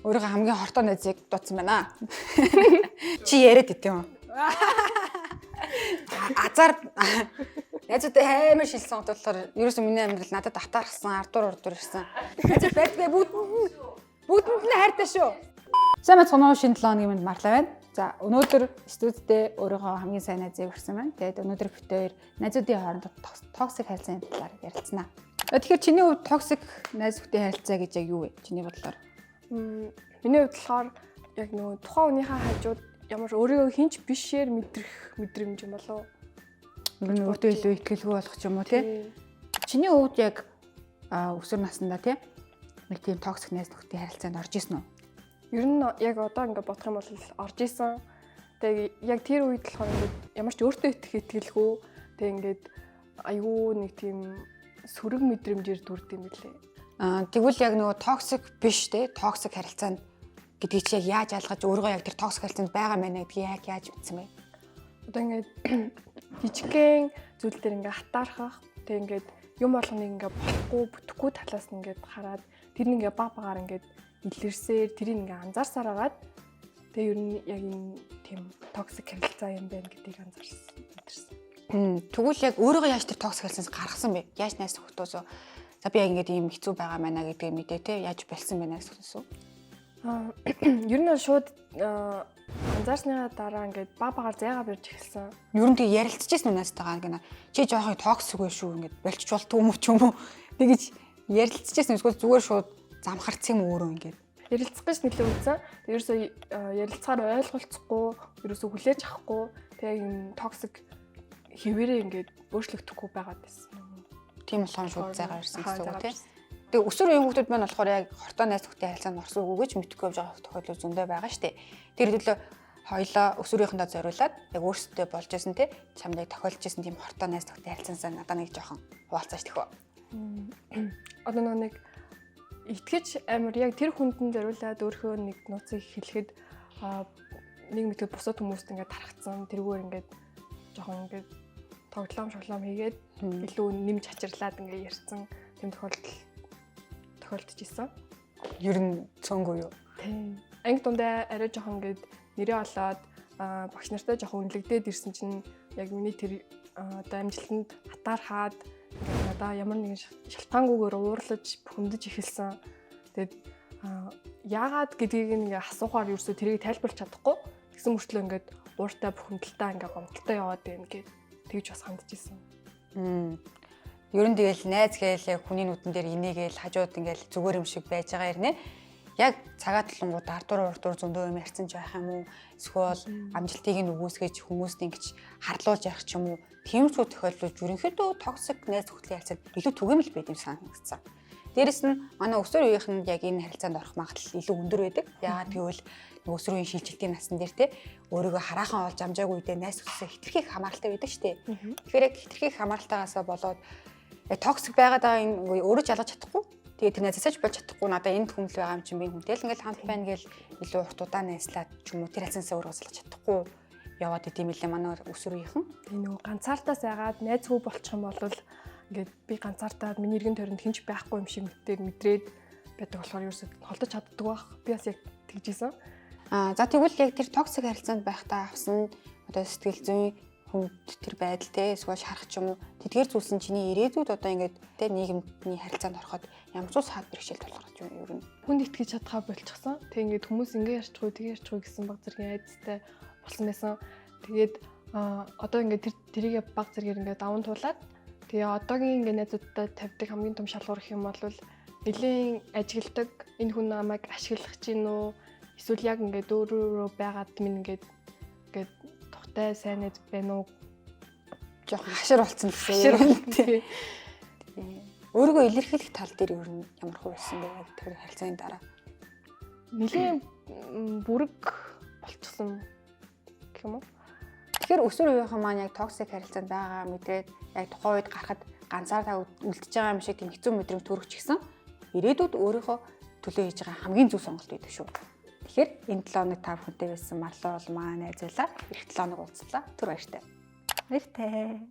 Өөрийнхөө хамгийн хортой найзыг дутсан байна. Чи яриад идэв юм. Азар найзуудтай амар шилсэн болохоор ерөөсөө миний амьдрал надад автаарсан, ардуур ирсэн. Найзууд байдгаа бүгдэнд нь хайртай шүү. Сайн мэцгоноо шинэ 7 хоногийн мэнд марлаа байна. За өнөөдөр студидтэй өөрийнхөө хамгийн сайн найзыг хүрсэн байна. Тэгээд өнөөдөр бид хоёр найзуудын хооронд токсик харилцааны талаар ярилцсанаа. Тэгэхээр чиний хувьд токсик найз хүүхдийн харилцаа гэж яг юу вэ? Чиний бодлоор? Миний хувьд болохоор яг нөгөө тухайн хүнийхээ хажууд ямар өөрийгөө хинч бишээр мэдрэх мэдрэмж юм болов. Ер нь өөртөө илүү ихтгэлгүй болох ч юм уу тий. Чиний хувьд яг өсвөр наснда тий нэг тийм токсик найз нөхдөд харилцаанд орж исэн үү? Ер нь яг одоо ингээд бодох юм бол орж исэн. Тэгээ яг тэр үед болохоор ингээд ямар ч өөртөө итгэлгүй тэгээ ингээд айгүй нэг тийм сөрөг мэдрэмжээр дүрд юм билээ. Тэгвэл яг нөгөө токсик биш тий токсик харилцаанд гэдгийг чи яг яаж ялгаж өөрөө яг тэр токсик харилцаанд байгаа мэнэ гэдгийг яаж мэдсэн бэ? Одоо ингээд жижигхэн зүйл дээр ингээд хатаархах тэг ингээд юм болгоныг ингээд болохгүй бүтэхгүй талаас нь ингээд хараад тэр нь ингээд баг багаар ингээд илэрсээр тэрийг ингээд анзаарсаар агаад тэг ер нь яг энэ тийм токсик харилцаа юм байна гэдгийг анзаарсан. Тэгвэл яг өөрөө яаж тэр токсик харилцаанаас гаргасан бэ? Яаж найз нөхдөсөө за би яг ингээд ийм хэцүү байгаа маа гэдгийг мэдээ те яаж болсон бэ найз нөхдөсөө? Ер нь шууд анзаарсныхаа дараа ингээд баг багаар зайгаа барьж эхэлсэн. Ер нь тэг ярилцчихсэн уу найзтайгаа гэнэ. Чи жоохоо токсик вэ шүү ингээд болчих болтгүй юм уу ч юм уу. Тэгэж ярилцчихсэн эсвэл зүгээр шууд замхарцсан юм өөрөө ингээд. Ярилцах гэж нэлээд үзсэн. Ерөөсөө ярилцахаар ойлголцохгүй, ерөөсөө хүлээж авахгүй тэг юм токсик хэвээрээ ингээд өөрчлөгдөхгүй байгаад байсан. Тийм болохоор шууд зайгаа барьсан гэсэн үг тийм. Тэгээ өсвөр үеийн хүүхдүүд маань болохоор яг хортой найз хүүхдийн харилцаанд орсон үгүй гэж мэдэхгүй явж байгаа тохиолдол зөндөө байгаа шүү дээ. Тэр хэдүүлээ хоёлоо өсвөрийнхөндөө зориулаад яг өөрсдөө болж исэн те чамд яг тохиолж исэн тийм хортой найз хүүхдийн харилцаанаас надад нэг жоохон хуваалцаач тэхөө. Одоо нэг итгэж амар яг тэр хүндэн зориулаад өөрхөө нэг нууцыг хэлэхэд нэг мэтгэд бусад хүмүүст ингээд тархацсан тэрүүгээр ингээд жоохон ингээд тоглоом шоглоом хийгээд илүү нэмж хачирлаад ингээд ярьсан тийм тохиолдож исэн. Ер нь цөөнгөө юу? Тийм. Анги дундаа арай жоохон ингээд нэрээ олоод багш нартай жоохон үнэлэгдээд ирсэн чинь яг миний тэр одоо амжилтанд хатаархаад ингээд надаа ямар нэгэн шалтгаангүйгээр уурлаж бухимдаж эхэлсэн. Тэгээд яагаад гэдгийг ингээд асуухаар ерөөсөө тэрийг тайлбарлаж чадахгүй. Тэгсэн мөртлөө ингээд ууртай бухимдалтай ингээд гомдолтой яваад байна гэд тэгж бас хандж исэн. Ер нь тэгэл найз гээл хүний нүдэн дээр инээгээл хажууд ингээл зүгээр юм шиг байж байгаа юм нэ. Яг цагаат толонгууд ардуур зөндөө юм ярьсан ч байх юм уу? Эсвэл амжилтыг нь үгүйсгэж хүмүүст ингэж харлуулж явах ч юм уу? Тиймэрхүү тохиолдолд ерөнхийдөө токсик найз нөхдөлийн харилцаанд илүү түгээмэл байд юм санагдсан. Дээрэс нь манай өсвөр үеийнхэнд яг энэ харилцаанд орох магадлал илүү өндөр байдаг. Яагаад гэвэл өсвөр үеийн шилжилтийн насн дээр те өөрийгөө хараахан олж амжаагүй үедээ найз нөхдөсөө хитрхийг хамааралтай байдаг шүү дээ. Тэгэхээр яг хитрхийг хамааралтайгаасаа болоод токсик байгаад байгаа энэ өөрөө ч ялгаж чадахгүй. Тэгээд тэр найзаасаа ч болж чадахгүй. Надаа энд хүмэл байгаа юм чинь би хүнтэй л ингээл хамт байна гэл илүү урт удаан найзлаад ч юм уу тэр харилцаасаа өөрөө салж чадахгүй яваад идэм билээ манай өсвөр үеийнхэн. Тэгээ нөгөө ганцаардаас яагаад найзгүй болчих юм бол ингээд би ганцаардаад миний эргэн тойронд хинч байхгүй юм шиг мэдрээд байдаг болохоор ерөөсөд холдож чаддаг байх. Би бас яг тэгжсэн. За тэгвэл яг тэр токсик харилцаанд байхдаа авсан одоо сэтгэл зүйн хүнд тэр байдал те эсвэл шарах ч юм уу тэдгээр зүйлс нь чиний ирээдүйд одоо ингээд те нийгэмний харилцаанд ороход ямар ч саад бэрхшээл тулгарч юм ер нь хүнд итгэж чадхаа болчихсон. Тэг ингээд хүмүүс ингэ ярьчихгүй тэгээ ярьчихгүй гэсэн баг зэргийн айдастай болсон байсан. Тэгээд одоо ингээд тэрийг баг зэргээр ингээд даван туулаад тэгээ одоогийн ингээд найзуудтай тавьдаг хамгийн том шалгуур гэх юм бол нэлийн ажигладаг энэ хүн намайг ашиглах чинь үү эсвэл яг ингээд өөрөө байгаад минь ингээд тухтай сайн найз байна уу жоохон хашир болцсон гэсэн. Өөрийгөө илэрхийлэх тал дээр ер нь ямар хувьсан бэ тэр харилцааны дараа? Нэлийн бүрэг болчихсон гэх юм уу? Тэгэхээр өсвөр үеийнхэн маань яг токсик харилцаанд байгаа мэдрээд яг тухайн үед гарахад ганцаардаа үлдчихэж байгаа юм шиг тийм хэцүү мэдрэмж төрөгч гисэн. Ирээдүйд өөрийнхөө төлөө хийж байгаа хамгийн зөв сонголт байдаг шүү. Тэгэхээр энэ 7 хоног та бүхэнтэй байсан марлаа бол маань найзуулаа. Эх 7 хоног уулзлаа. Түр баяртай. Баяртай.